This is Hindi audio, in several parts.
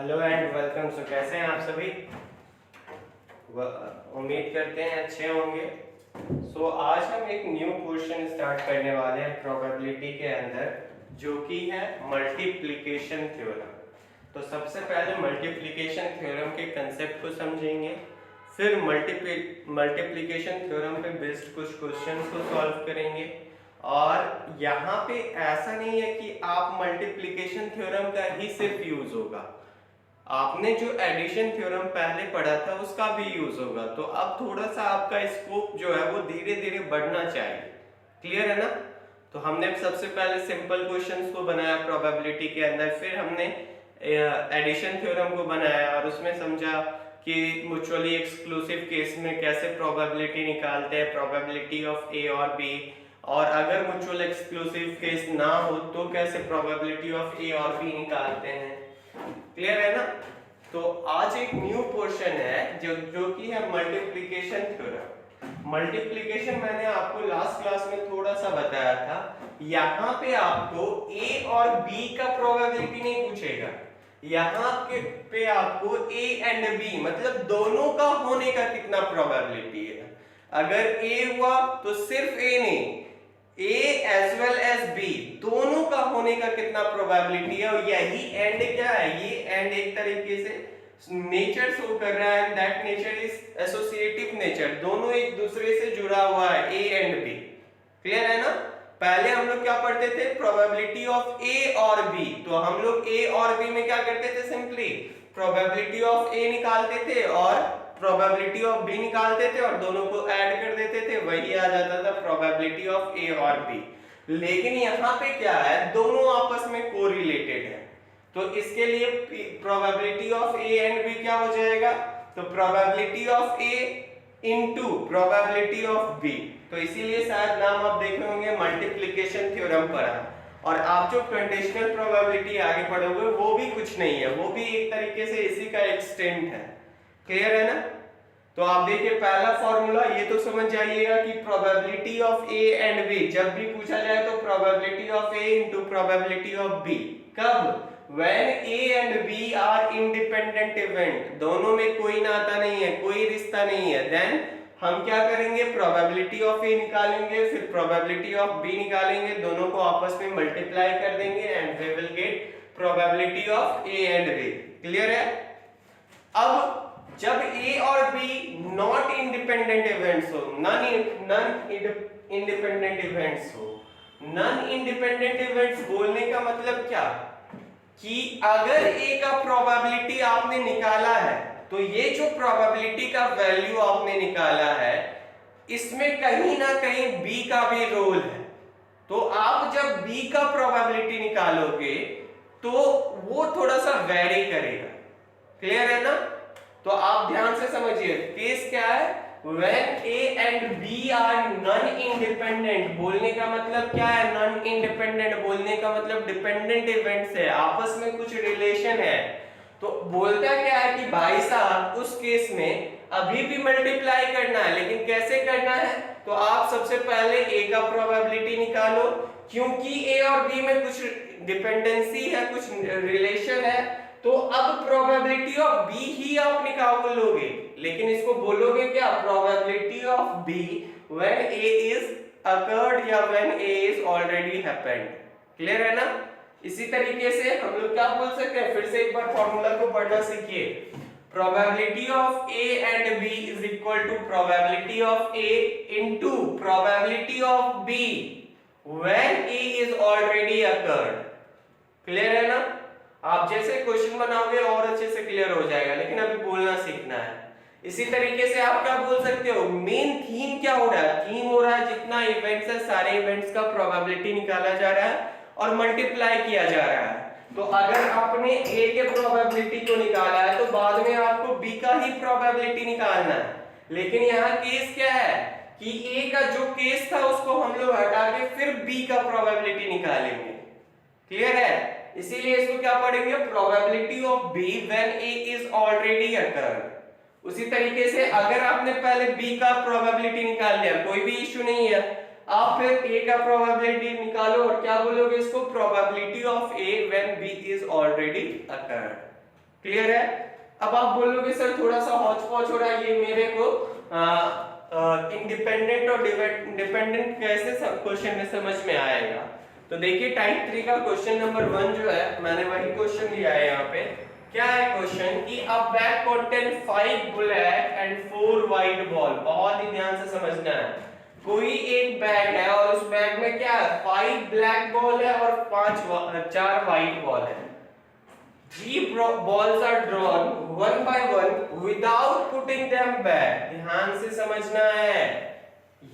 Hello and welcome. सो कैसे हैं आप सभी? उम्मीद करते हैं अच्छे होंगे। आज हम एक न्यू क्वेश्चन स्टार्ट करने वाले हैं प्रोबेबिलिटी के अंदर, जो कि है मल्टीप्लिकेशन थ्योरम। तो सबसे पहले मल्टीप्लिकेशन थ्योरम के कंसेप्ट को समझेंगे, फिर मल्टीप्लिकेशन थ्योरम पे बेस्ड कुछ क्वेश्चंस को सॉल्व करेंगे। और यहाँ पे ऐसा नहीं है कि आप मल्टीप्लिकेशन थ्योरम का ही सिर्फ यूज होगा, आपने जो एडिशन थ्योरम पहले पढ़ा था उसका भी यूज होगा। तो अब थोड़ा सा आपका स्कोप जो है वो धीरे धीरे बढ़ना चाहिए। क्लियर है ना? तो हमने सबसे पहले सिंपल क्वेश्चंस को बनाया प्रोबेबिलिटी के अंदर, फिर हमने एडिशन थ्योरम को बनाया और उसमें समझा कि म्यूचुअली एक्सक्लूसिव केस में कैसे प्रोबेबिलिटी निकालते हैं, प्रोबेबिलिटी ऑफ ए और बी, और अगर म्यूचुअल एक्सक्लूसिव केस ना हो तो कैसे प्रोबेबिलिटी ऑफ ए और बी निकालते हैं। क्लियर है ना? तो आज एक न्यू पोर्शन है जो कि है मल्टीप्लिकेशन थ्योरम। मल्टीप्लिकेशन मैंने आपको लास्ट क्लास में थोड़ा सा बताया था। यहाँ पे आपको ए और बी का प्रोबेबिलिटी नहीं पूछेगा, यहाँ पे आपको ए एंड बी मतलब दोनों का होने का कितना प्रोबेबिलिटी है। अगर ए हुआ तो सिर्फ ए नहीं, A as well as B दोनों का होने का कितना प्रोबेबिलिटी है। और यही एंड क्या है, ये एंड एक तरीके से नेचर शो कर रहा है, that nature is associative nature, दोनों एक दूसरे से जुड़ा हुआ है A एंड B। क्लियर है ना? पहले हम लोग क्या पढ़ते थे, प्रोबेबिलिटी ऑफ A और B। तो हम लोग A और B में क्या करते थे, सिंपली प्रोबेबिलिटी ऑफ A निकालते थे और प्रोबेबिलिटी ऑफ बी निकालते थे और दोनों को ऐड कर देते थे, वही आ जाता था प्रोबेबिलिटी ऑफ ए और बी। लेकिन यहाँ पे क्या है, दोनों आपस में कोरिलेटेड है, तो इसके लिए probability of A and B क्या हो जाएगा, तो probability of A into probability of B. तो इसीलिए शायद नाम आप देखे होंगे मल्टीप्लिकेशन थ्योरम पढ़ा। और आप जो कंडीशनल प्रोबेबिलिटी आगे पढ़ोगे वो भी कुछ नहीं है, वो भी एक तरीके से इसी का एक्सटेंट है। क्लियर है ना? तो आप देखिए पहला फॉर्मूला ये तो समझ जाइएगा कि probability of A and B जब भी पूछा जाए तो probability of A into probability of B. कब? When A and B are independent event, दोनों में कोई नाता नहीं है, कोई रिश्ता नहीं है, देन हम क्या करेंगे, प्रोबेबिलिटी ऑफ ए निकालेंगे, फिर प्रोबेबिलिटी ऑफ बी निकालेंगे, दोनों को आपस में मल्टीप्लाई कर देंगे and we will get probability of A and B. Clear है? अब जब A और B नॉट इंडिपेंडेंट इवेंट्स हो, नन इंडिपेंडेंट इवेंट्स हो, नन इंडिपेंडेंट इवेंट्स बोलने का मतलब क्या, कि अगर A का प्रोबेबिलिटी आपने निकाला है तो ये जो प्रोबेबिलिटी का वैल्यू आपने निकाला है इसमें कहीं ना कहीं B का भी रोल है। तो आप जब B का प्रोबेबिलिटी निकालोगे तो वो थोड़ा सा वेरी करेगा। क्लियर है ना? तो आप ध्यान से समझिए, केस क्या है, when A and B are non independent, बोलने का मतलब क्या है, नॉन इंडिपेंडेंट बोलने का मतलब डिपेंडेंट इवेंट्स है, आपस में कुछ रिलेशन है। तो बोलता क्या है कि भाई साहब उस केस में अभी भी मल्टीप्लाई करना है, लेकिन कैसे करना है, तो आप सबसे पहले A का प्रोबेबिलिटी निकालो, क्योंकि A और B में कुछ डिपेंडेंसी है, कुछ रिलेशन है, तो अब प्रोबेबिलिटी ऑफ बी ही आप निकाल लोगे, लेकिन इसको बोलोगे क्या, probability of B when A is occurred या when A is already happened. Clear है ना? इसी तरीके से हम लोग क्या बोल सकते हैं, फिर से एक बार फॉर्मूला को पढ़ना सीखिए, probability of A and B is equal to probability of A into probability of B when A is already occurred. Clear है ना? आप जैसे क्वेश्चन बनाओगे और अच्छे से क्लियर हो जाएगा, लेकिन अभी बोलना सीखना है। इसी तरीके से आप क्या बोल सकते हो, मेन थीम क्या हो रहा है, थीम हो रहा है जितना इवेंट्स है सारे इवेंट्स का प्रोबेबिलिटी निकाला जा रहा है और मल्टीप्लाई किया जा रहा है। तो अगर आपने ए के प्रोबेबिलिटी को निकाला है तो बाद में आपको बी का ही प्रोबेबिलिटी निकालना है। लेकिन यहाँ केस क्या है कि ए का जो केस था उसको हम लोग हटा के फिर बी का प्रोबेबिलिटी निकालेंगे। क्लियर है? इसीलिए इसको क्या पढ़ेंगे, probability of B when A is already occurred. उसी तरीके से अगर आपने पहले बी का प्रोबेबिलिटी निकाल लिया, कोई भी इश्यू नहीं है, आप फिर ए का प्रोबेबिलिटी निकालो और क्या बोलोगे इसको, probability of A when B is already occurred. Clear है? अब आप बोलोगे सर थोड़ा सा हौच पौच हो रहा है, ये मेरे को इंडिपेंडेंट और डिपेंडेंट कैसे क्वेश्चन में समझ में आएगा? तो देखिए टाइप 3 का क्वेश्चन नंबर 1 जो है, मैंने वही क्वेश्चन लिया है यहाँ पे। क्या है क्वेश्चन कि अ bag contain 5 black and 4 white ball. बहुत ही ध्यान से समझना है। कोई एक बैग है और उस बैग में क्या है, 5 ब्लैक बॉल है और 4 व्हाइट बॉल है। Three balls are drawn one by one without putting them back. ध्यान से समझना है,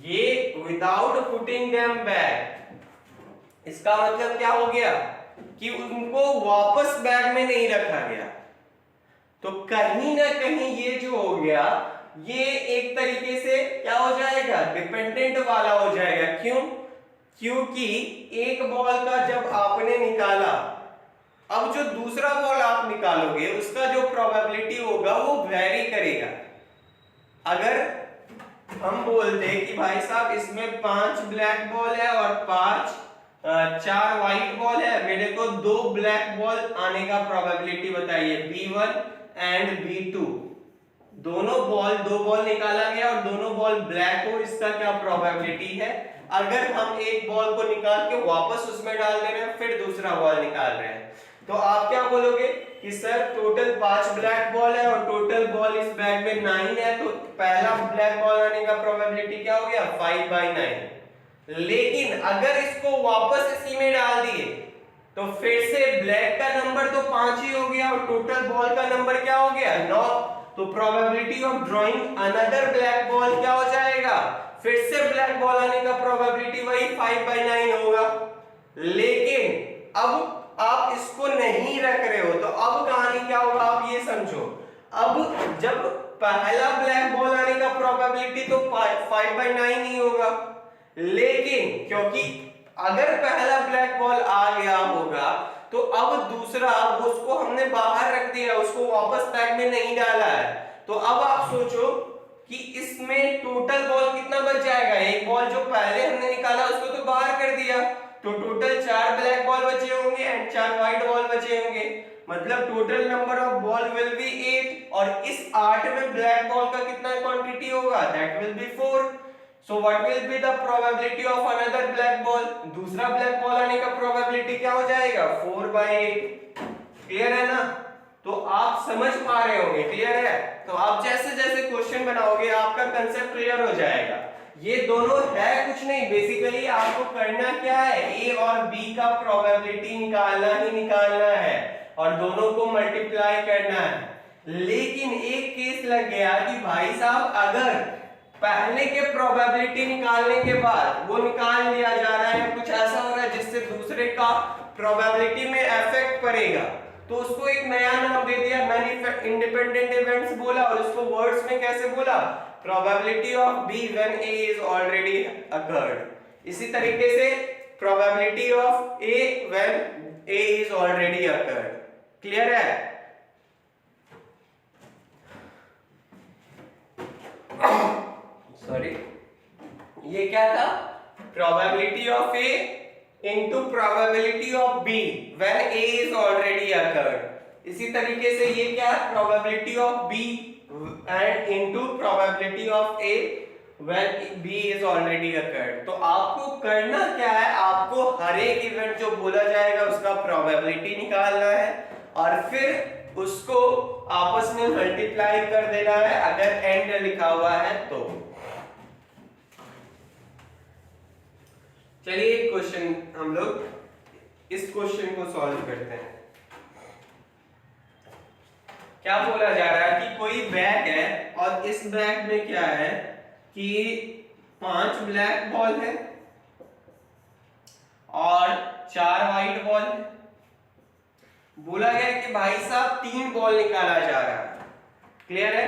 ये without putting them back, इसका मतलब क्या हो गया कि उनको वापस बैग में नहीं रखा गया। तो कहीं ना कहीं ये जो हो गया, ये एक तरीके से क्या हो जाएगा, डिपेंडेंट वाला हो जाएगा। क्यों? क्योंकि एक बॉल का जब आपने निकाला, अब जो दूसरा बॉल आप निकालोगे उसका जो प्रोबेबिलिटी होगा वो वेरी करेगा। अगर हम बोलते कि भाई साहब इसमें 5 ब्लैक बॉल है और 4 व्हाइट बॉल है, मेरे को 2 ब्लैक बॉल आने का प्रोबेबिलिटी बताइए, B1 एंड B2। दोनों बॉल, 2 बॉल निकाला गया और दोनों बॉल ब्लैक हो, इसका क्या प्रोबेबिलिटी है? अगर हम एक बॉल को निकाल के वापस उसमें डाल दे रहे हैं, फिर दूसरा बॉल निकाल रहे हैं, तो आप क्या बोलोगे कि सर टोटल 5 ब्लैक बॉल है और टोटल बॉल इस बैग में 9 है, तो पहला ब्लैक बॉल आने का प्रोबेबिलिटी क्या हो गया, 5/9। लेकिन अगर इसको वापस इसी में डाल दिए तो फिर से ब्लैक का नंबर तो 5 ही हो गया और टोटल बॉल का नंबर क्या हो गया, 9। तो probability of drawing another black ball क्या हो जाएगा, फिर से ब्लैक बॉल आने का प्रोबेबिलिटी वही 5/9 होगा। लेकिन अब आप इसको नहीं रख रहे हो, तो अब कहानी क्या होगा आप ये समझो। अब जब पहला ब्लैक बॉल आने का प्रोबेबिलिटी तो 5/9 ही होगा, लेकिन क्योंकि अगर पहला ब्लैक बॉल आ गया होगा तो अब दूसरा, उसको हमने बाहर रख दिया, उसको वापस बैग में नहीं डाला है, तो अब आप सोचो कि इसमें टोटल बॉल कितना बच जाएगा। एक बॉल जो पहले हमने निकाला उसको तो बाहर कर दिया, तो टोटल 4 ब्लैक बॉल बचे होंगे एंड 4 व्हाइट बॉल बचे होंगे, मतलब total number of ball will be 8। और इस 8 में ब्लैक बॉल का कितना क्वांटिटी होगा, that will be 4। So what will be the probability of another black ball, दूसरा ब्लैक बॉल आने का प्रोबेबिलिटी क्या हो जाएगा, 4/8। क्लियर है ना? तो आप समझ पा रहे होंगे, क्लियर है? तो आप जैसे जैसे क्वेश्चन बनाओगे आपका कंसेप्ट क्लियर हो जाएगा। ये दोनों है कुछ नहीं, बेसिकली आपको करना क्या है, ए और बी का प्रोबेबिलिटी निकालना ही निकालना है और दोनों को मल्टीप्लाई करना है। लेकिन एक केस लग गया कि भाई साहब अगर पहले के प्रोबेबिलिटी निकालने के बाद वो निकाल लिया जा रहा है, कुछ ऐसा हो रहा है जिससे दूसरे का प्रोबेबिलिटी में इफेक्ट पड़ेगा, तो उसको एक नया नाम दे दिया, नॉन इंडिपेंडेंट इवेंट्स बोला, और उसको वर्ड्स में कैसे बोला, probability of B when A is already occurred. इसी तरीके से probability of A when A is already occurred. Clear है? सॉरी, ये क्या था, probability of A into probability of B when A is already occurred। इसी तरीके से ये क्या है, probability of B and into probability of A when B is already occurred। तो आपको करना क्या है, आपको हर एक इवेंट जो बोला जाएगा उसका probability निकालना है और फिर उसको आपस में मल्टीप्लाई कर देना है अगर एंड लिखा हुआ है तो। चलिए एक क्वेश्चन हम लोग इस क्वेश्चन को सॉल्व करते हैं। क्या बोला जा रहा है कि कोई बैग है और इस बैग में क्या है कि 5 ब्लैक बॉल है और 4 व्हाइट बॉल है। बोला गया कि भाई साहब 3 बॉल निकाला जा रहा है। क्लियर है?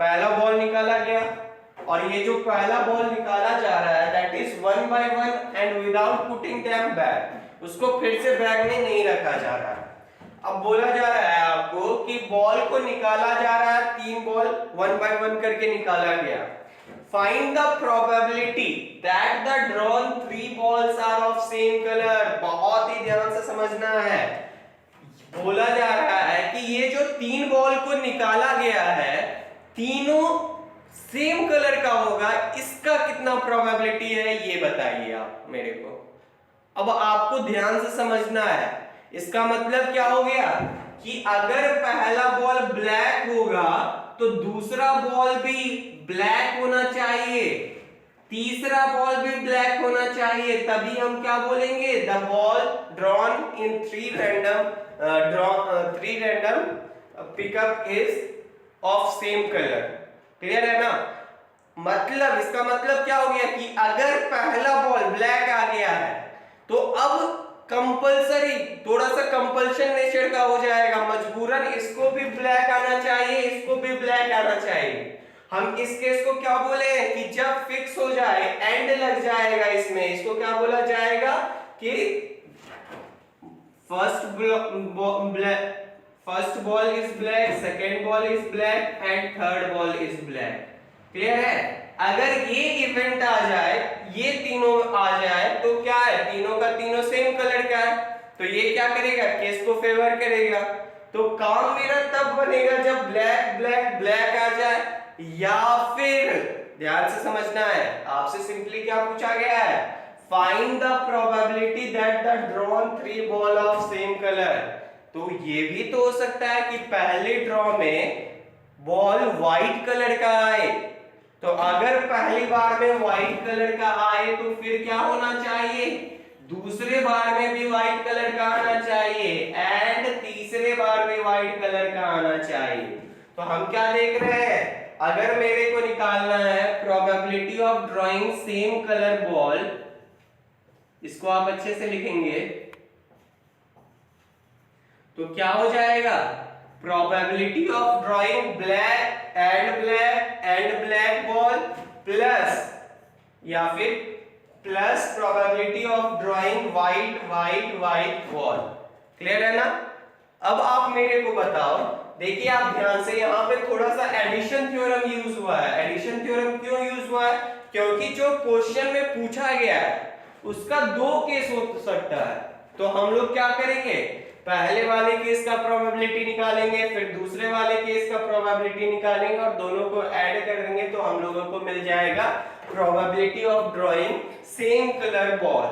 पहला बॉल निकाला गया और ये जो पहला बॉल निकाला जा रहा है that is 1 by 1 and without putting them back, उसको फिर से बैग में नहीं रखा जा रहा है। अब बोला जा रहा है आपको कि बॉल को निकाला जा रहा है, 3 बॉल 1 by 1 करके निकाला गया। Find the probability that the drawn 3 balls are of same colour. बहुत ही ध्यान से समझना है। बोला जा रहा है कि ये जो जो 3 बॉल को निकाला गया है तीनों सेम कलर का होगा, इसका कितना प्रोबेबिलिटी है ये बताइए आप मेरे को। अब आपको ध्यान से समझना है। इसका मतलब क्या हो गया कि अगर पहला बॉल ब्लैक होगा तो दूसरा बॉल भी ब्लैक होना चाहिए, तीसरा बॉल भी ब्लैक होना चाहिए, तभी हम क्या बोलेंगे, the ball drawn in three random pickup is of same colour. Clear है ना? मतलब इसका मतलब क्या हो गया कि अगर पहला बॉल ब्लैक आ गया है तो अब कंपलसरी, थोड़ा सा कंपल्शन नेचर का हो जाएगा, मजबूरन इसको भी ब्लैक आना चाहिए, इसको भी ब्लैक आना चाहिए। हम इस केस को क्या बोले कि जब फिक्स हो जाए, एंड लग जाएगा इसमें, इसको क्या बोला जाएगा कि first ball is black, second ball is black and third ball is black. Clear है? अगर ये इवेंट आ जाए, ये तीनों आ जाए तो क्या है, तीनों का तीनों सेम कलर का है, तो ये क्या करेगा, केस को फेवर करेगा। तो काम मेरा तब बनेगा जब ब्लैक ब्लैक ब्लैक आ जाए, या फिर ध्यान से समझना है, आपसे सिंपली क्या पूछा गया है, find the probability that the drawn 3 ball of same colour. तो ये भी तो हो सकता है कि पहले ड्रॉ में बॉल व्हाइट कलर का आए, तो अगर पहली बार में व्हाइट कलर का आए तो फिर क्या होना चाहिए, दूसरे बार में भी व्हाइट कलर का आना चाहिए एंड तीसरे बार में व्हाइट कलर का आना चाहिए। तो हम क्या देख रहे हैं, अगर मेरे को निकालना है probability of drawing same colour ball, इसको आप अच्छे से लिखेंगे तो क्या हो जाएगा, probability of drawing black and black ball plus, या फिर plus probability of drawing white ball. Clear है ना? अब आप मेरे को बताओ, देखिए आप ध्यान से, यहाँ पे थोड़ा सा एडिशन थ्योरम यूज हुआ है। एडिशन थ्योरम क्यों यूज हुआ है, क्योंकि जो क्वेश्चन में पूछा गया है उसका 2 केस हो सकता है। तो हम लोग क्या करेंगे, पहले वाले केस का प्रोबेबिलिटी निकालेंगे, फिर दूसरे वाले केस का प्रोबेबिलिटी निकालेंगे और दोनों को ऐड कर देंगे तो हम लोगों को मिल जाएगा probability of drawing same colour ball.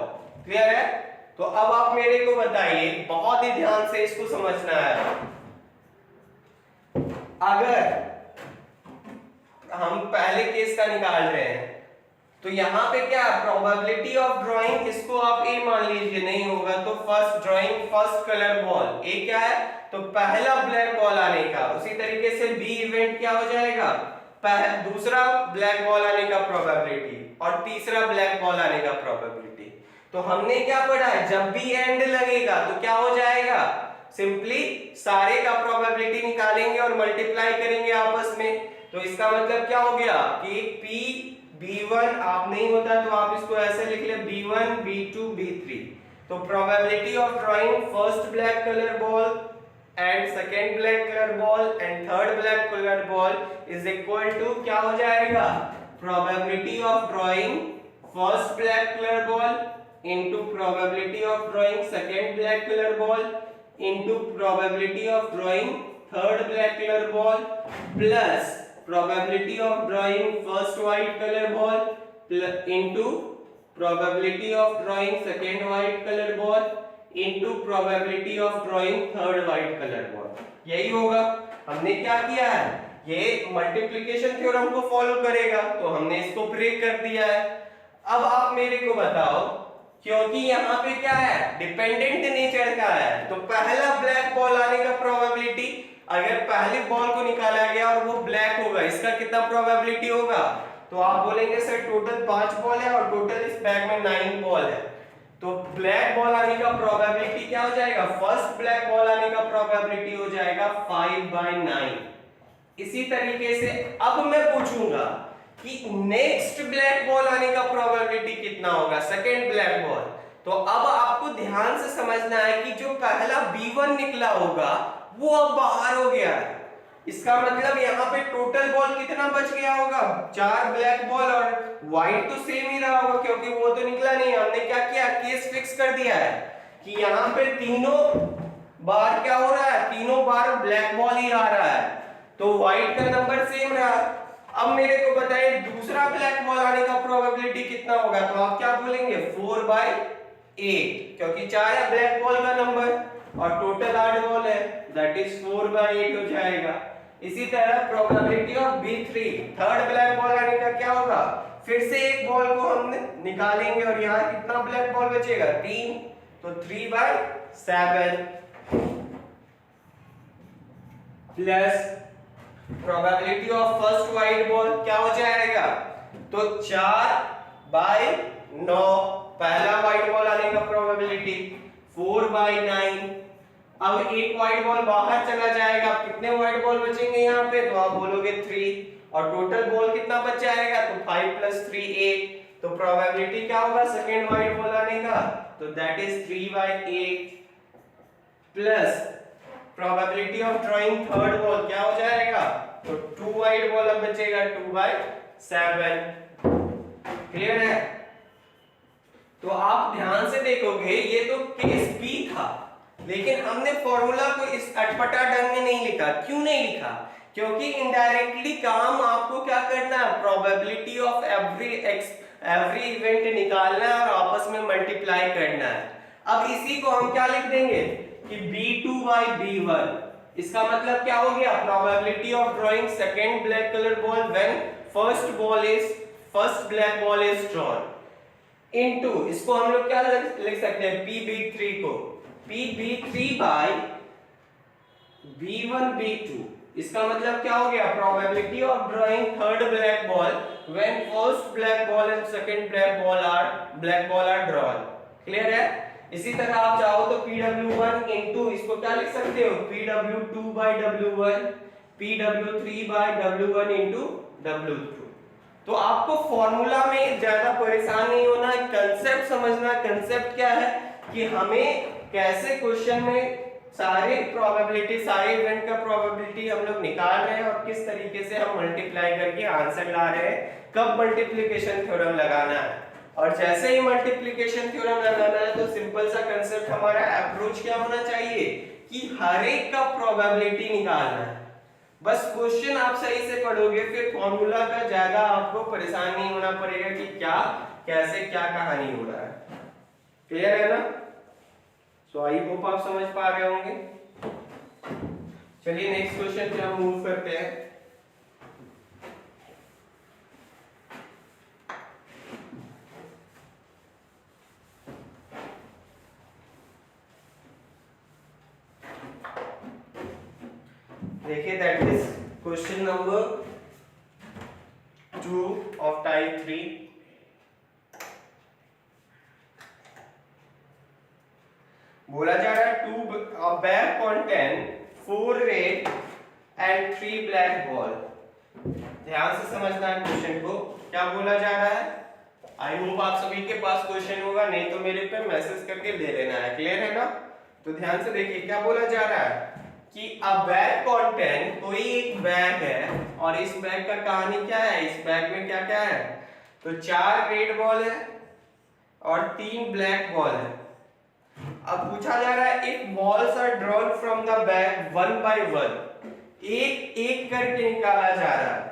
Clear है? तो अब आप मेरे को बताइए, बहुत ही ध्यान से इसको समझना है। अगर हम पहले केस का निकाल रहे हैं तो यहाँ पे क्या प्रोबेबिलिटी ऑफ ड्राइंग, इसको आप ए मान लीजिए, नहीं होगा तो first drawing first colour ball, A क्या है, तो पहला ब्लैक बॉल आने का। उसी तरीके से बी इवेंट क्या हो जाएगा, दूसरा ब्लैक बॉल आने का प्रोबेबिलिटी और तीसरा ब्लैक बॉल आने का प्रोबेबिलिटी। तो हमने क्या पढ़ा है, जब भी एंड लगेगा तो क्या हो जाएगा, सिंपली सारे का प्रोबेबिलिटी निकालेंगे और मल्टीप्लाई करेंगे आपस में। तो इसका मतलब क्या हो गया कि P B1 आप नहीं होता तो आप इसको ऐसे लिख ले, B1 B2 B3। तो probability of drawing first black colour ball and second black colour ball and third black colour ball is equal to क्या हो जाएगा, probability of drawing first black colour ball into probability of drawing second black colour ball into probability of drawing third black colour ball plus probability of drawing first white color ball into probability of drawing second white color ball into probability of drawing third white color ball। यही होगा। हमने क्या किया है, ये मल्टीप्लिकेशन थ्योरम को फॉलो करेगा तो हमने इसको ब्रेक कर दिया है। अब आप मेरे को बताओ, क्योंकि यहाँ पे क्या है, डिपेंडेंट नेचर का है, तो पहला ब्लैक बॉल आने का प्रोबेबिलिटी, अगर पहली बॉल को निकाला गया और वो ब्लैक होगा, इसका कितना प्रोबेबिलिटी होगा, तो आप बोलेंगे सर टोटल 5 बॉल है और टोटल इस बैग में 9 बॉल है, तो ब्लैक बॉल आने का प्रोबेबिलिटी क्या हो जाएगा, फर्स्ट ब्लैक बॉल आने का प्रोबेबिलिटी हो जाएगा 5/9। इसी तरीके से अब मैं पूछूंगा कि नेक्स्ट ब्लैक बॉल आने का प्रोबेबिलिटी कितना होगा, सेकेंड ब्लैक बॉल। तो अब आपको ध्यान से समझना है कि जो पहला B1 निकला होगा वो अब बाहर हो गया है, इसका मतलब यहाँ पे टोटल बॉल कितना बच गया होगा, 4 ब्लैक बॉल, और व्हाइट तो सेम ही रहा होगा क्योंकि वो तो निकला नहीं। हमने क्या किया, केस फिक्स कर दिया है कि यहाँ पे तीनों बार क्या हो रहा है, तीनों बार ब्लैक बॉल ही आ रहा है, तो व्हाइट का नंबर सेम रहा। अब मेरे को बताइए दूसरा ब्लैक बॉल आने का प्रोबेबिलिटी कितना होगा, तो आप क्या बोलेंगे 4/8, क्योंकि 4 है ब्लैक बॉल का नंबर और टोटल 8 बॉल है, दैट इज 4/8 हो जाएगा। इसी तरह probability of B3, third black ball आने का क्या होगा, फिर से एक बॉल को हम निकालेंगे और यहाँ कितना ब्लैक बॉल बचेगा 3, तो 3/7 plus probability of first white ball क्या हो जाएगा, तो 4/9 पहला व्हाइट बॉल आने का प्रोबेबिलिटी, 4/9। अब एक व्हाइट बॉल बाहर चला जाएगा, कितने व्हाइट बॉल बचेंगे यहाँ पे, तो आप बोलोगे 3 और टोटल बॉल कितना बच जाएगा, तो 5 + 3 8, तो प्रोबेबिलिटी क्या होगा सेकंड व्हाइट बॉल आने का, तो that is 3/8 plus probability of drawing third ball क्या हो जाएगा, तो 2 व्हाइट बॉल अब बचेगा 2/7। क्लियर है। तो आप ध्यान से देखोगे ये तो केस बी था, लेकिन हमने फॉर्मूला को इस अटपटा ढंग में नहीं लिखा। क्यों नहीं लिखा, क्योंकि इनडायरेक्टली काम आपको क्या करना है, प्रोबेबिलिटी ऑफ एवरी इवेंट निकालना है और आपस में मल्टीप्लाई करना है। अब इसी को हम क्या लिख देंगे कि B2/B1, इसका मतलब क्या हो गया, probability of drawing second black colour ball when first black ball is drawn into, इसको हम लोग क्या लिख सकते हैं, PB3 को PB3/B1B2, इसका मतलब क्या हो गया, probability of drawing third black ball when first black ball and second black ball are drawn. Clear है। इसी तरह आप चाहो तो PW1 इनटू, इसको क्या लिख सकते हो, PW2/W1 PW3/W1 इनटू W2। तो आपको फॉर्मूला में ज्यादा परेशान नहीं होना, कंसेप्ट समझना। कंसेप्ट क्या है कि हमें कैसे क्वेश्चन में सारे प्रोबेबिलिटी, सारे इवेंट का प्रोबेबिलिटी हम लोग निकाल रहे हैं और किस तरीके से हम मल्टीप्लाई करके आंसर ला रहे हैं, कब मल्टीप्लिकेशन थ्योरम लगाना है। और जैसे ही मल्टीप्लिकेशन थ्योरम लगाना है तो सिंपल सा कंसेप्ट, हमारा अप्रोच क्या होना चाहिए कि हर एक का प्रोबेबिलिटी निकालना है। बस क्वेश्चन आप सही से पढ़ोगे, फिर फॉर्मूला का ज्यादा आपको परेशान नहीं होना पड़ेगा कि क्या कैसे क्या कहानी हो रहा है। क्लियर है ना। सो आई होप आप समझ पा रहे होंगे। चलिए नेक्स्ट क्वेश्चन पे हम मूव करते हैं। देखिए that is question number 2 of type 3। बोला जा रहा है two bag contain 4 red and 3 black ball. ध्यान से समझना है क्वेश्चन को, क्या बोला जा रहा है। आई होप आप सभी के पास क्वेश्चन होगा, नहीं तो मेरे पे मैसेज करके दे लेना है। क्लियर है ना। तो ध्यान से देखिए क्या बोला जा रहा है कि अ बैग कंटेन, कोई एक बैग है और इस बैग का कहानी क्या है, इस बैग में क्या क्या है, तो 4 रेड बॉल है और 3 ब्लैक बॉल है। अब पूछा जा रहा है if balls are drawn from the bag 1 by 1, एक एक करके निकाला जा रहा है।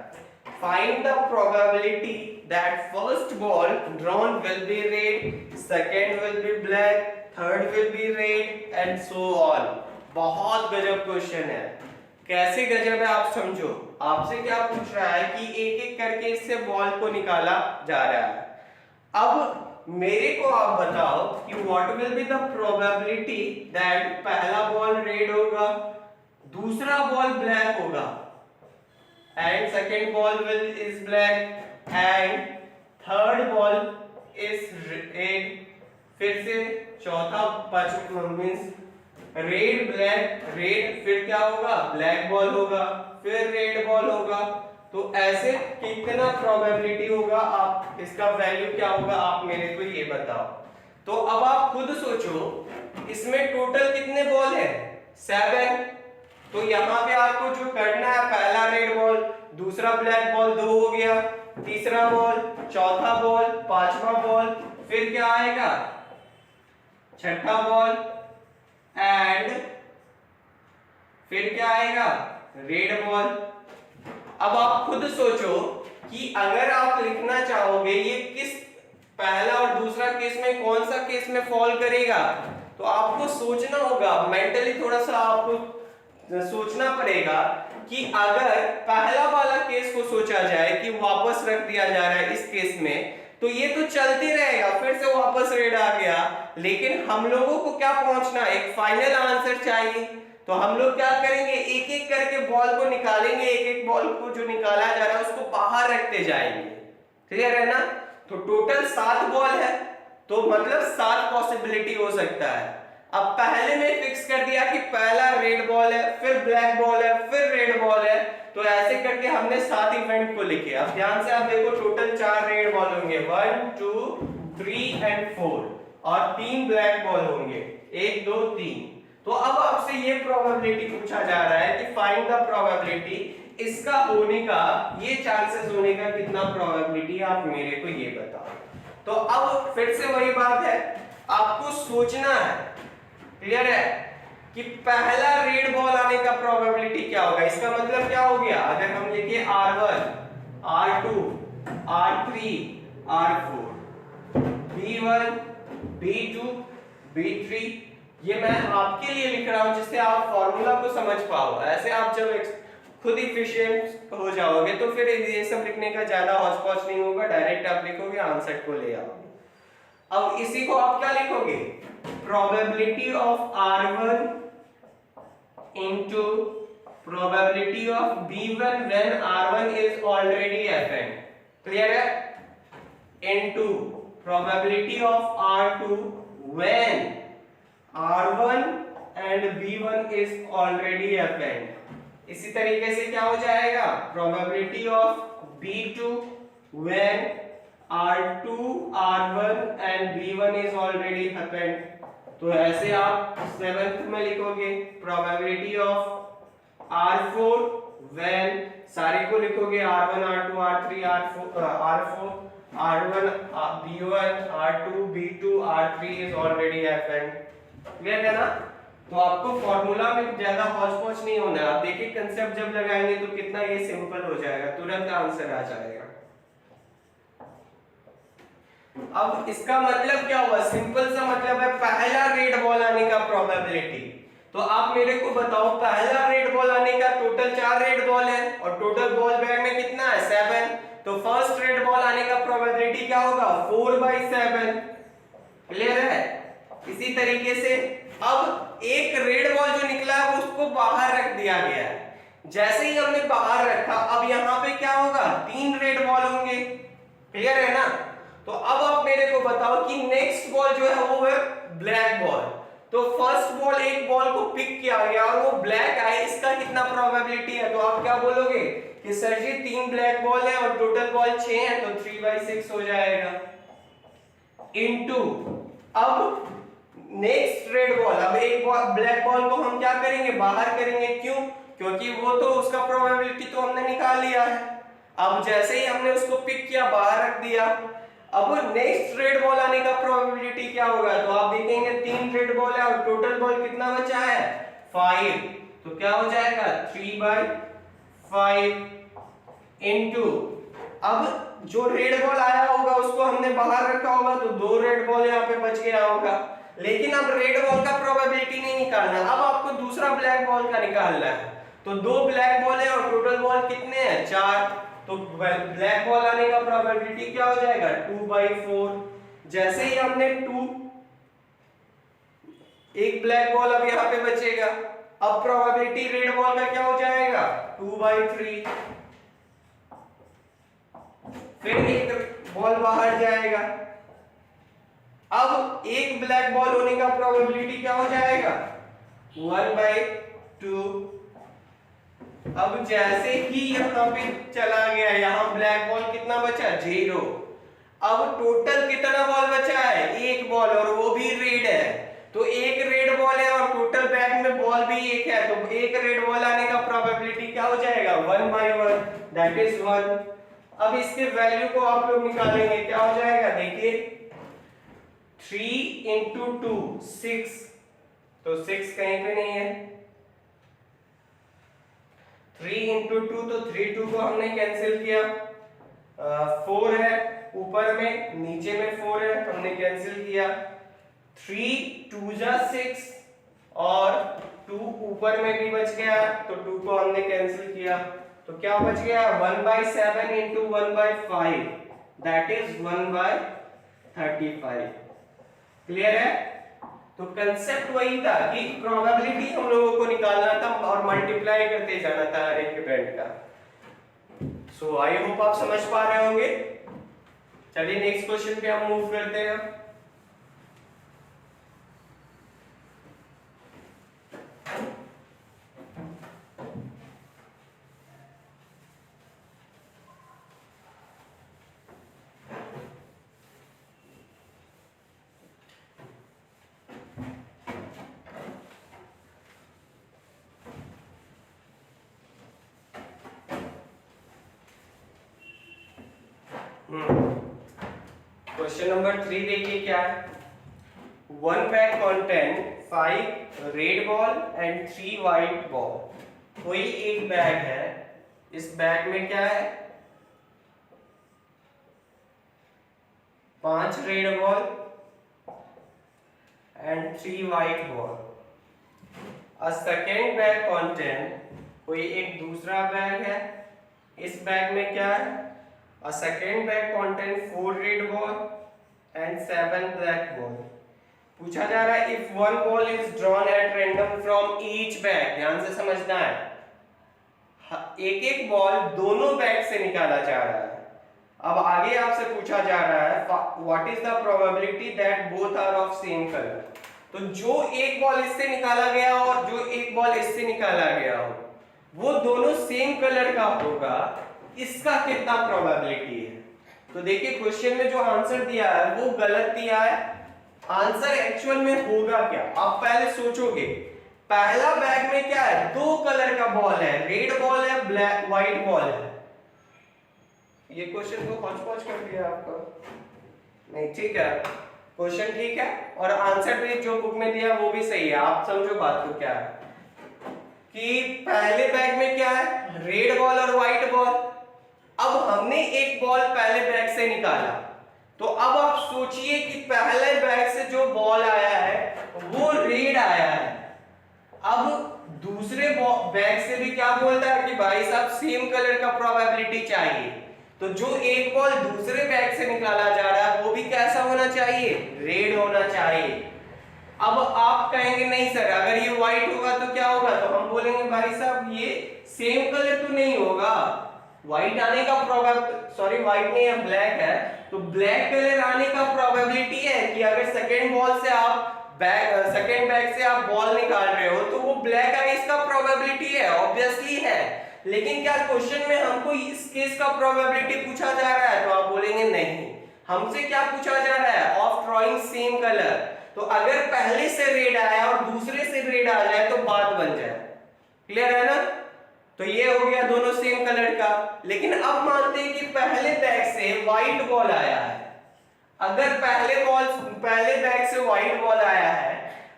Find the probability that first ball drawn will be red, second will be black, third will be red and so on. बहुत गजब क्वेश्चन है। कैसे गजब है आप समझो। आपसे क्या पूछ रहा है कि एक एक करके इससे बॉल को निकाला जा रहा है। अब मेरे को आप बताओ कि what will be the probability that पहला बॉल रेड होगा, दूसरा बॉल ब्लैक होगा and second ball will is black and third ball is red, फिर से चौथा मींस रेड ब्लैक रेड, फिर क्या होगा ब्लैक बॉल होगा, फिर रेड बॉल होगा। तो ऐसे कितना प्रोबेबिलिटी होगा, आप इसका वैल्यू क्या होगा, आप मेरे को ये बताओ। तो अब आप खुद सोचो इसमें टोटल कितने बॉल है 7। तो यहाँ पे आपको जो करना है, पहला रेड बॉल, दूसरा ब्लैक बॉल 2 हो गया, तीसरा बॉल, चौथा बॉल, पांचवा बॉल, फिर क्या आएगा छठा बॉल एंड फिर क्या आएगा, रेड बॉल। अब आप खुद सोचो कि अगर आप लिखना चाहोगे ये किस पहला और दूसरा केस में कौन सा केस में फॉल करेगा, तो आपको सोचना होगा, मेंटली थोड़ा सा आपको सोचना पड़ेगा कि अगर पहला वाला केस को सोचा जाए कि वापस रख दिया जा रहा है इस केस में, तो ये तो चलते रहेगा, फिर से वापस रेड आ गया, लेकिन हम लोगों को क्या पहुंचना, एक फाइनल आंसर चाहिए। तो हम लोग क्या करेंगे, एक एक करके बॉल को निकालेंगे, एक एक बॉल को जो निकाला जा रहा है उसको बाहर रखते जाएंगे। क्लियर है ना? तो टोटल 7 बॉल है, तो मतलब 7 पॉसिबिलिटी हो सकता है। अब पहले में फिक्स कर दिया कि पहला रेड बॉल है, फिर ब्लैक बॉल है, फिर रेड बॉल है, तो ऐसे करके हमने 7 इवेंट को लिखे। अब ध्यान से आप देखो, टोटल 4 रेड बॉल होंगे, 1 2 3 एंड 4, और 3 ब्लैक बॉल होंगे, 1 2 3। तो अब आपसे ये प्रोबेबिलिटी पूछा जा रहा है कि फाइंड द प्रोबेबिलिटी, इसका होने का, ये चांसेस होने का कितना प्रोबेबिलिटी, आप मेरे को ये बताओ। तो अब फिर से वही बात है, आपको सोचना है, क्लियर है, कि पहला रेड बॉल आने का प्रोबेबिलिटी क्या होगा। इसका मतलब क्या हो गया, अगर हम लिखे R1 R2 R3 R4, B1 B2 B3, ये मैं आपके लिए लिख रहा हूं जिससे आप फॉर्मूला को समझ पाओ। ऐसे आप जब खुद इफिशिएंट हो जाओगे तो फिर ये सब लिखने का ज्यादा हौच-पौच नहीं होगा, डायरेक्ट आप लिखोगे, आंसर को ले आओगे। अब इसी को आप क्या लिखोगे, probability of R1 into probability of B1 when R1 is already Fn, clear है, into probability of R2 when R1 and B1 is already Fn। इसी तरीके से क्या हो जाएगा, probability of B2 when R2 R1 and B1 is already happened। तो ऐसे आप 7th में लिखोगे प्रोबेबिलिटी ऑफ R4 व्हेन, सारे को लिखोगे R1 R2 R3 R4 R1 B1 R2 B2 R3 is already happened. Clear है ना? तो आपको फॉर्मूला में ज्यादा हौच-पौच नहीं होना है। आप देखिए कंसेप्ट जब लगाएंगे तो कितना ये सिंपल हो जाएगा, तुरंत आंसर आ जाएगा। अब इसका मतलब क्या हुआ, सिंपल सा मतलब है पहला रेड बॉल आने का प्रोबेबिलिटी। तो आप मेरे को बताओ, पहला रेड बॉल आने का टोटल 4 रेड बॉल है और टोटल बॉल बैग में कितना है, 7। तो फर्स्ट रेड बॉल आने का प्रोबेबिलिटी क्या होगा, 4/7। क्लियर है? इसी तरीके से अब एक रेड बॉल जो निकला है उसको बाहर रख दिया गया है। जैसे ही हमने बाहर रखा, अब यहाँ पे क्या होगा, 3 रेड बॉल होंगे। क्लियर है ना? तो अब आप मेरे को बताओ कि नेक्स्ट बॉल जो है वो है ब्लैक बॉल। तो फर्स्ट बॉल, एक बॉल को पिक किया गया और वो ब्लैक आए, इसका कितना प्रोबेबिलिटी है, तो आप क्या बोलोगे कि सर जी 3 ब्लैक बॉल है और टोटल बॉल 6 है, तो 3/6 हो जाएगा, इनटू अब नेक्स्ट रेड बॉल। अब एक ब्लैक बॉल को हम क्या करेंगे, बाहर करेंगे, क्यों, क्योंकि वो तो उसका प्रोबेबिलिटी तो हमने निकाल लिया है। अब जैसे ही हमने उसको पिक किया, बाहर रख दिया, अब नेक्स्ट रेड बॉल आने का प्रोबेबिलिटी क्या होगा, तो आप देखेंगे 3 रेड बॉल है और टोटल बॉल कितना बचा है, 5। तो क्या हो जाएगा, 3/5 इनटू, अब जो रेड बॉल आया होगा उसको हमने बाहर रखा होगा, तो 2 रेड बॉल यहाँ पे बच गया होगा। लेकिन अब रेड बॉल का प्रोबेबिलिटी नहीं निकालना, अब आपको दूसरा ब्लैक बॉल का निकालना है। तो 2 ब्लैक बॉल है और टोटल बॉल कितने हैं, 4। तो ब्लैक बॉल आने का प्रोबेबिलिटी क्या हो जाएगा, 2/4। जैसे ही हमने 2, एक ब्लैक बॉल अब यहाँ पे बचेगा, अब प्रोबेबिलिटी रेड बॉल का क्या हो जाएगा, 2/3। फिर एक बॉल बाहर जाएगा, अब एक ब्लैक बॉल होने का प्रोबेबिलिटी क्या हो जाएगा, 1/2। अब जैसे ही यहाँ पे चला गया, यहाँ ब्लैक बॉल कितना बचा, 0। अब टोटल कितना बॉल बचा है, 1 बॉल, और वो भी रेड है। तो एक रेड बॉल है और टोटल बैग में बॉल भी 1 है, तो एक रेड बॉल आने का प्रोबेबिलिटी क्या हो जाएगा, 1/1, दैट इज 1। अब इसके वैल्यू को आप लोग निकालेंगे, क्या हो जाएगा, देखिए 3 × 2 6, तो 6 कहीं पे नहीं है, इंटू टू, तो 3 2 को हमने कैंसिल किया, 4 है ऊपर में, नीचे में 4 है, हमने कैंसिल किया, 3 2 जा 6 और 2 ऊपर में भी बच गया, तो 2 को हमने कैंसिल किया, तो क्या बच गया 1/7 इंटू 1/5, दैट इज 1/35। क्लियर है? तो कंसेप्ट वही था कि प्रोबेबिलिटी हम लोगों को निकालना था और मल्टीप्लाई करते जाना था हर एक इवेंट का। सो आई होप आप समझ पा रहे होंगे। चलिए नेक्स्ट क्वेश्चन पे हम मूव करते हैं। क्वेश्चन नंबर 3 देखिए क्या है। One bag contain 5 red ball and 3 white ball. कोई एक बैग है, इस बैग में क्या है 5 red ball and 3 white ball. A second bag contain, कोई एक दूसरा बैग है, इस बैग में क्या है A second bag contains 4 red ball and 7 black ball. पूछा जा रहा है if one ball is drawn at random from each bag, ध्यान से समझना है, एक एक बॉल दोनों बैग से निकाला जा रहा है। अब आगे आपसे पूछा जा रहा है what is the probability that both are of same color। तो जो एक बॉल इससे निकाला गया और जो एक बॉल इससे निकाला गया हो वो दोनों सेम कलर का होगा, इसका कितना प्रोबेबिलिटी है। तो देखिए क्वेश्चन में जो आंसर दिया है वो गलत दिया है, आंसर एक्चुअल में होगा क्या। आप पहले सोचोगे पहला बैग में क्या है, 2 कलर का बॉल है, रेड बॉल है, ब्लैक व्हाइट बॉल है। ये क्वेश्चन को पहुंच कर दिया आपको नहीं, ठीक है क्वेश्चन ठीक है और आंसर भी जो बुक में दिया वो भी सही है। आप समझो बात को क्या है कि पहले बैग में क्या है रेड बॉल और व्हाइट बॉल। अब हमने एक बॉल पहले बैग से निकाला, तो अब आप सोचिए कि पहले बैग से जो बॉल आया है वो रेड आया है। अब दूसरे बैग से भी क्या बोलता है कि भाई साहब सेम कलर का प्रोबेबिलिटी चाहिए, तो जो एक बॉल दूसरे बैग से निकाला जा रहा है वो भी कैसा होना चाहिए, रेड होना चाहिए। अब आप कहेंगे नहीं सर अगर ये व्हाइट होगा तो क्या होगा, तो हम बोलेंगे भाई साहब ये सेम कलर तो नहीं होगा, व्हाइट आने का सॉरी व्हाइट नहीं है ब्लैक है, तो ब्लैक कलर आने का प्रोबेबिलिटी है कि अगर सेकेंड बॉल से आप सेकेंड बैग से आप बॉल निकाल रहे हो तो वो ब्लैक आए, इसका प्रोबेबिलिटी है, ऑब्वियसली है। लेकिन क्या क्वेश्चन में हमको इस केस का प्रोबेबिलिटी पूछा जा रहा है, तो आप बोलेंगे नहीं, हमसे क्या पूछा जा रहा है ऑफ ड्रॉइंग सेम कलर। तो अगर पहले से रेड आया और दूसरे से रेड आ जाए तो बात बन जाए। क्लियर है ना? तो ये हो गया दोनों सेम कलर का। लेकिन अब मानते हैं कि पहले बैग से व्हाइट बॉल आया है, अगर पहले बैग से व्हाइट बॉल आया है,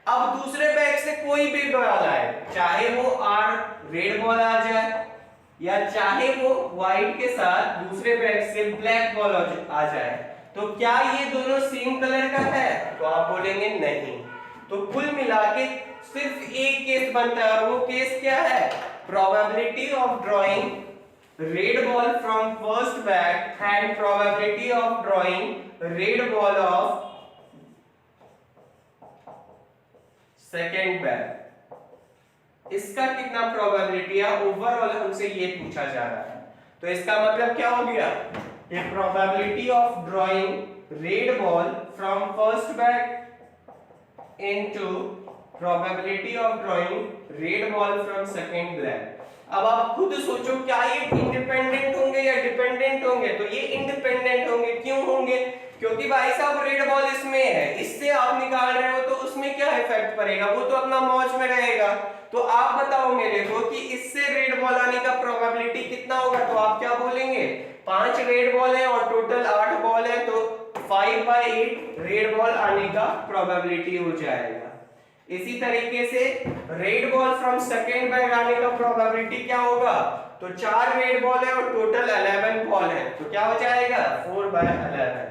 अब दूसरे बैग से कोई भी बॉल आए, चाहे वो रेड बॉल आ जाए या चाहे वो व्हाइट के साथ दूसरे बैग से ब्लैक बॉल आ जाए, तो क्या ये दोनों सेम कलर का है, तो आप बोलेंगे नहीं। तो कुल मिला के सिर्फ एक केस बनता है और वो केस क्या है, probability of drawing red ball from first bag and probability of drawing red ball of second bag। इसका कितना प्रोबेबिलिटी है ओवरऑल हमसे ये पूछा जा रहा है। तो इसका मतलब क्या हो गया, ये probability of drawing red ball from first bag into probability of drawing red ball from second black. अब आप खुद सोचो क्या ये इंडिपेंडेंट होंगे या डिपेंडेंट होंगे, तो ये इंडिपेंडेंट होंगे। क्यों होंगे, क्योंकि भाई साहब रेड बॉल इसमें है, इससे आप निकाल रहे हो तो उसमें क्या इफेक्ट पड़ेगा, वो तो अपना मौज में रहेगा। तो आप बताओ मेरे को कि इससे रेड बॉल आने का प्रोबेबिलिटी कितना होगा, तो आप क्या बोलेंगे 5 रेड बॉल है और टोटल 8 बॉल है, तो 5/8 रेड बॉल आने का प्रोबेबिलिटी हो जाएगा। इसी तरीके से red ball from second bag आने का प्रोबेबिलिटी क्या होगा, तो 4 रेड बॉल है और टोटल 11 बॉल है, तो क्या हो जाएगा 4/11,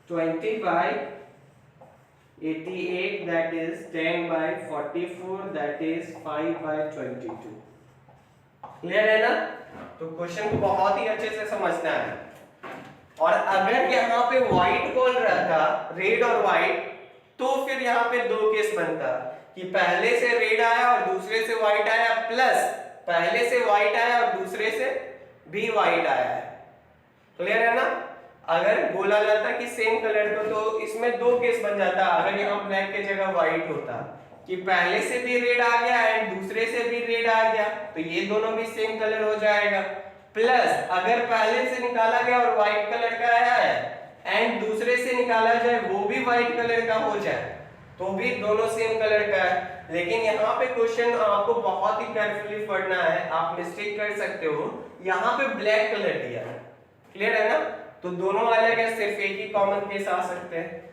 20/88 that is 10/44 that is 5/22। Clear है ना। तो क्वेश्चन को बहुत ही अच्छे से समझना है। और अगर यहाँ पे व्हाइट बॉल रहता, रेड और व्हाइट, तो फिर यहाँ पे दो केस बनता कि पहले से रेड आया और दूसरे से व्हाइट आया, प्लस पहले से व्हाइट आया और दूसरे से भी व्हाइट आया है। क्लियर है ना। अगर बोला जाता कि सेम कलर को, तो इसमें दो केस बन जाता। अगर यहाँ ब्लैक के जगह व्हाइट होता कि पहले से भी रेड आ गया एंड दूसरे से भी रेड आ गया, तो ये दोनों भी सेम कलर हो जाएगा। प्लस अगर पहले से निकाला गया और व्हाइट कलर का आया है एंड दूसरे से निकाला जाए वो भी व्हाइट कलर का हो जाए, तो भी दोनों सेम कलर का है। लेकिन यहाँ पे क्वेश्चन आपको बहुत ही केयरफुली पढ़ना है, आप मिस्टेक कर सकते हो। यहाँ पे ब्लैक कलर दिया है, क्लियर है ना, तो दोनों अलग है, सिर्फ एक ही कॉमन केस आ सकते हैं।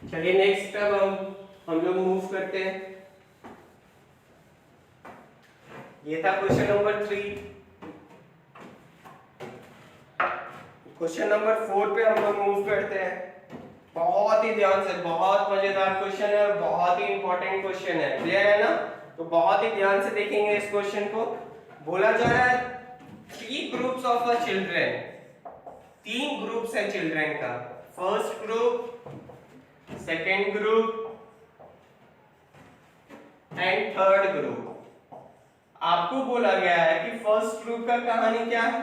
चलिए नेक्स्ट स्टेप हम लोग मूव करते हैं। ये था क्वेश्चन नंबर 3। क्वेश्चन नंबर 4 पे हम लोग मूव करते हैं। बहुत ही ध्यान से, बहुत मजेदार क्वेश्चन है और बहुत ही इंपॉर्टेंट क्वेश्चन है, क्लियर है ना। तो बहुत ही ध्यान से देखेंगे इस क्वेश्चन को। बोला जा रहा है 3 groups of a children, 3 groups है चिल्ड्रन का, first group, second group and third group. आपको बोला गया है कि फर्स्ट ग्रुप का कहानी क्या है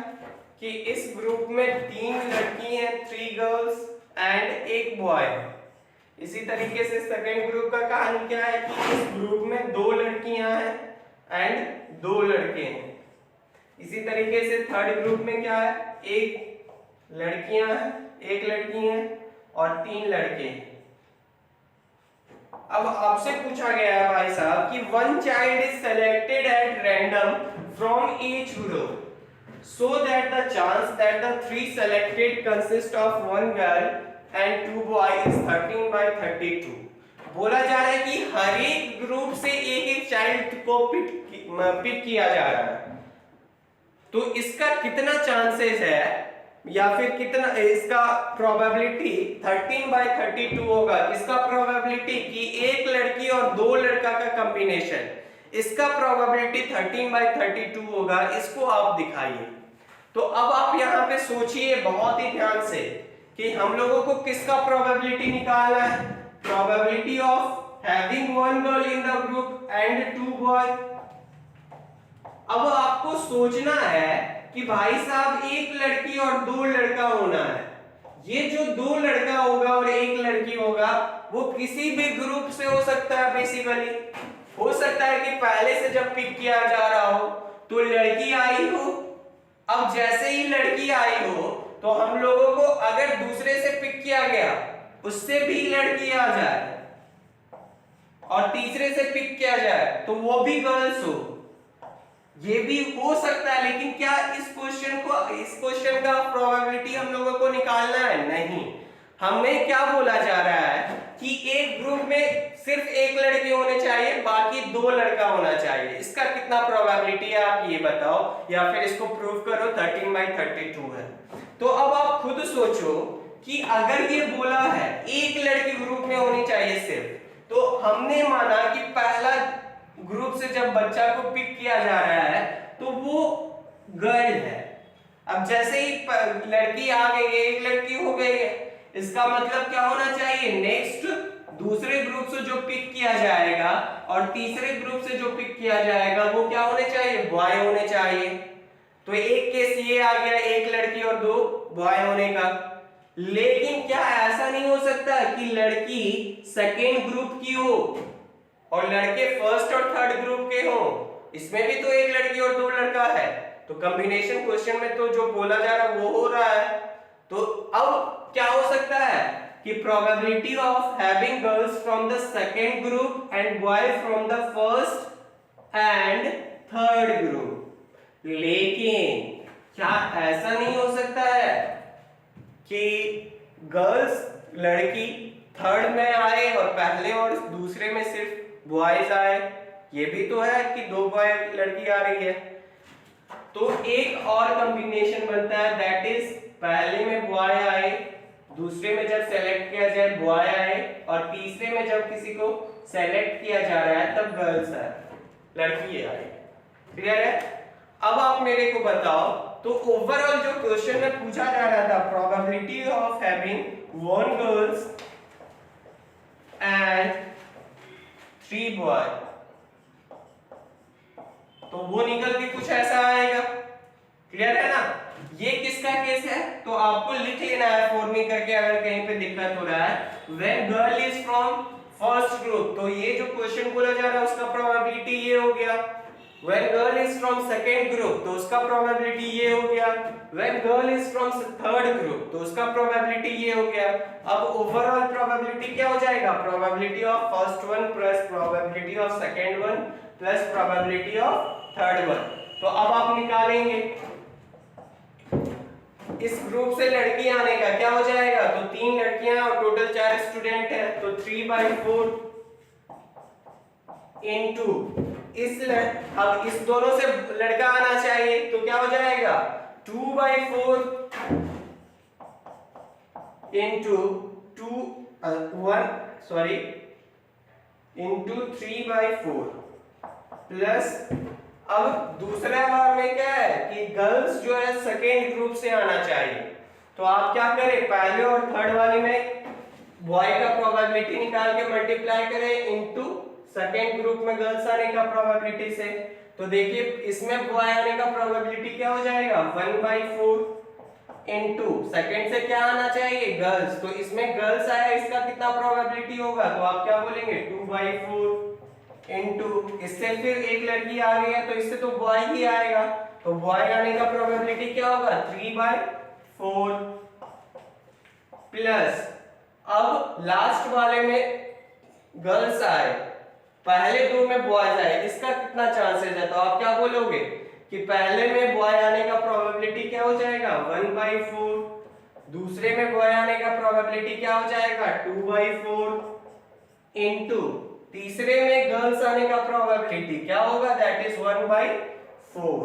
कि इस ग्रुप में 3 लड़की हैं, 3 गर्ल्स एंड 1 बॉय है। इसी तरीके से सेकेंड ग्रुप का कहानी क्या है कि इस ग्रुप में 2 लड़कियां हैं एंड 2 लड़के हैं। इसी तरीके से थर्ड ग्रुप में क्या है, 1 लड़कियां हैं, 1 लड़की है और 3 लड़के हैं। अब आपसे पूछा गया है भाई साहब कि 1 child is selected at random from each group so that the chance that the 3 selected consist of 1 girl and 2 boy is 13/32। बोला जा रहा है कि हर एक ग्रुप से एक चाइल्ड को पिक किया जा रहा है, तो इसका कितना चांसेस है या फिर कितना इसका प्रोबेबिलिटी 13/32 होगा। इसका प्रोबेबिलिटी कि एक लड़की और 2 लड़का का कॉम्बिनेशन, इसका प्रोबेबिलिटी 13/32 होगा। इसको आप दिखाइए। तो अब आप यहाँ पे सोचिए बहुत ही ध्यान से कि हम लोगों को किसका प्रोबेबिलिटी निकालना है, probability of having 1 girl in the group and 2 boy. अब आपको सोचना है कि भाई साहब एक लड़की और 2 लड़का होना है। ये जो 2 लड़का होगा और 1 लड़की होगा वो किसी भी ग्रुप से हो सकता है। बेसिकली हो सकता है कि पहले से जब पिक किया जा रहा हो तो लड़की आई हो, अब जैसे ही लड़की आई हो तो हम लोगों को अगर दूसरे से पिक किया गया उससे भी लड़की आ जाए और तीसरे से पिक किया जाए तो वो भी गर्ल्स हो, ये भी हो सकता है। लेकिन क्या इस क्वेश्चन का प्रोबेबिलिटी हम लोगों को निकालना है? नहीं। हमें क्या बोला जा रहा है कि एक ग्रुप में सिर्फ 1 लड़की होने चाहिए, बाकी 2 लड़का होना चाहिए। इसका कितना प्रोबेबिलिटी है आप ये बताओ, या फिर इसको प्रूव करो 13/32 है। तो अब आप खुद सोचो कि अगर ये बोला है 1 लड़की ग्रुप में होनी चाहिए सिर्फ, तो हमने माना कि पहला ग्रुप से जब बच्चा को पिक किया जा रहा है तो वो गर्ल है। अब जैसे ही लड़की आ गई है, 1 लड़की हो गई है, इसका मतलब क्या होना चाहिए, नेक्स्ट दूसरे ग्रुप से जो पिक किया जाएगा और तीसरे ग्रुप से जो पिक किया जाएगा वो क्या होने चाहिए, बॉय होने चाहिए। तो एक केस ये आ गया 1 लड़की और 2 बॉय होने का। लेकिन क्या ऐसा नहीं हो सकता कि लड़की सेकेंड ग्रुप की हो और लड़के फर्स्ट और थर्ड ग्रुप के हो? इसमें भी तो 1 लड़की और 2 लड़का है, तो कॉम्बिनेशन क्वेश्चन में तो जो बोला जा रहा है वो हो रहा है। तो अब क्या हो सकता है कि probability of having girls from the second group and boy from the first and third group, लेकिन क्या ऐसा नहीं हो सकता है कि गर्ल्स लड़की थर्ड में आए और पहले और दूसरे में सिर्फ बॉयज आए? ये भी तो है कि दो बॉय लड़की आ रही है। तो एक और कॉम्बिनेशन बनता है, दैट इज पहले में बॉय आए, दूसरे में जब सेलेक्ट किया जाए बॉय आए, और तीसरे में जब किसी को सेलेक्ट किया जा रहा है तब गर्ल्स आए, लड़की आए। क्लियर है? अब आप मेरे को बताओ, तो ओवरऑल जो क्वेश्चन में पूछा जा रहा था, probability of having one girls and 3 boy, तो वो निकल के कुछ ऐसा आएगा। क्लियर है ना? ये किसका केस है? तो आपको लिख लेना है फॉर्मिंग करके, अगर कहीं पे दिक्कत हो रहा है। When girl is from first group, तो ये जो क्वेश्चन बोला जा रहा है उसका प्रोबेबिलिटी ये हो गया। When girl is from second group, तो उसका प्रोबेबिलिटी ये हो गया। When girl is from third group, तो उसका प्रोबेबिलिटी ये हो गया। अब ओवरऑल प्रोबेबिलिटी क्या हो जाएगा? Probability of first one plus probability of second one plus probability of third one. तो अब आप निकालेंगे इस ग्रुप से लड़की आने का, क्या हो जाएगा? तो 3 लड़कियां और टोटल 4 स्टूडेंट है, तो 3/4 इनटू अब इस दोनों से लड़का आना चाहिए, तो क्या हो जाएगा? 2/4 इनटू 3/4 प्लस, अब दूसरा बार में क्या है कि गर्ल्स जो है सेकेंड ग्रुप से आना चाहिए, तो आप क्या करें? पहले और थर्ड वाले में बॉय का प्रोबेबिलिटी निकाल के मल्टीप्लाई करें इनटू सेकेंड ग्रुप में गर्ल्स आने का प्रोबेबिलिटी से। तो देखिए इसमें बॉय आने का प्रोबेबिलिटी क्या हो जाएगा? 1/4 इनटू सेकेंड से क्या आना चाहिए? गर्ल्स, तो इसमें गर्ल्स आया, इसका कितना प्रोबेबिलिटी होगा? तो आप क्या बोलेंगे? 2/4 इनटू, इससे फिर एक लड़की आ गई है तो इससे तो बॉय ही आएगा, तो बॉय आने का प्रोबेबिलिटी क्या होगा? 3/4 प्लस, अब लास्ट वाले में गर्ल्स आए, पहले दो में बॉयज आए, इसका कितना चांसेस है? तो आप क्या बोलोगे कि पहले में बॉय आने का प्रोबेबिलिटी क्या हो जाएगा? 1/4, दूसरे में बॉय आने का प्रोबेबिलिटी क्या हो जाएगा? 2/4 इनटू तीसरे में गर्ल्स आने का प्रोबेबिलिटी क्या होगा? That is 1/4।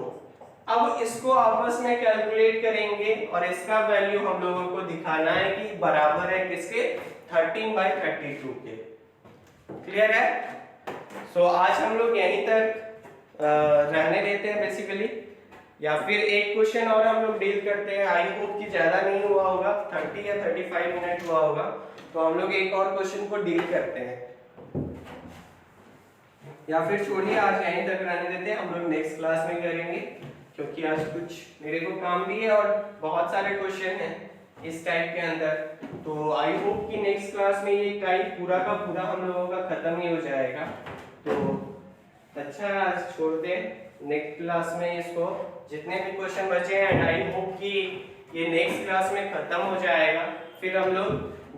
अब इसको आपस में कैलकुलेट करेंगे और इसका वैल्यू हम लोगों को दिखाना है कि बराबर है किसके? 13/32 के। क्लियर है? सो आज हम लोग यहीं तक रहने देते हैं बेसिकली, या फिर एक क्वेश्चन और हम लोग डील करते हैं। आई होप कि ज्यादा नहीं हुआ होगा, 30 या 35 मिनट हुआ होगा, तो हम लोग एक और क्वेश्चन को डील करते हैं, या फिर छोड़िए आज यहीं तक रहने देते हैं, हम लोग नेक्स्ट क्लास में करेंगे, क्योंकि आज कुछ मेरे को काम भी है और बहुत सारे क्वेश्चन हैं इस टाइप के अंदर। तो आई होप कि नेक्स्ट क्लास में ये टाइप पूरा का पूरा हम लोगों का खत्म ही हो जाएगा। तो अच्छा आज छोड़ते हैं, नेक्स्ट क्लास में इसको जितने भी क्वेश्चन बचे हैं आई होप कि ये नेक्स्ट क्लास में खत्म हो जाएगा। फिर हम लोग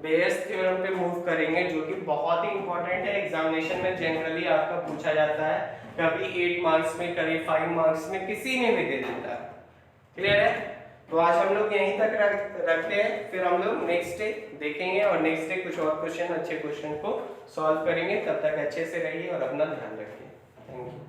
बेयस थ्योरम पे मूव करेंगे, जो कि बहुत ही इंपॉर्टेंट है, एग्जामिनेशन में जनरली आपका पूछा जाता है, कभी 8 मार्क्स में, कभी 5 मार्क्स में, किसी में भी दे देता है। क्लियर है? तो आज हम लोग यहीं तक रखते हैं, फिर हम लोग नेक्स्ट डे देखेंगे और नेक्स्ट डे कुछ और क्वेश्चन, अच्छे क्वेश्चन को सॉल्व करेंगे। तब तक अच्छे से रहिए और अपना ध्यान रखिए। Thank you.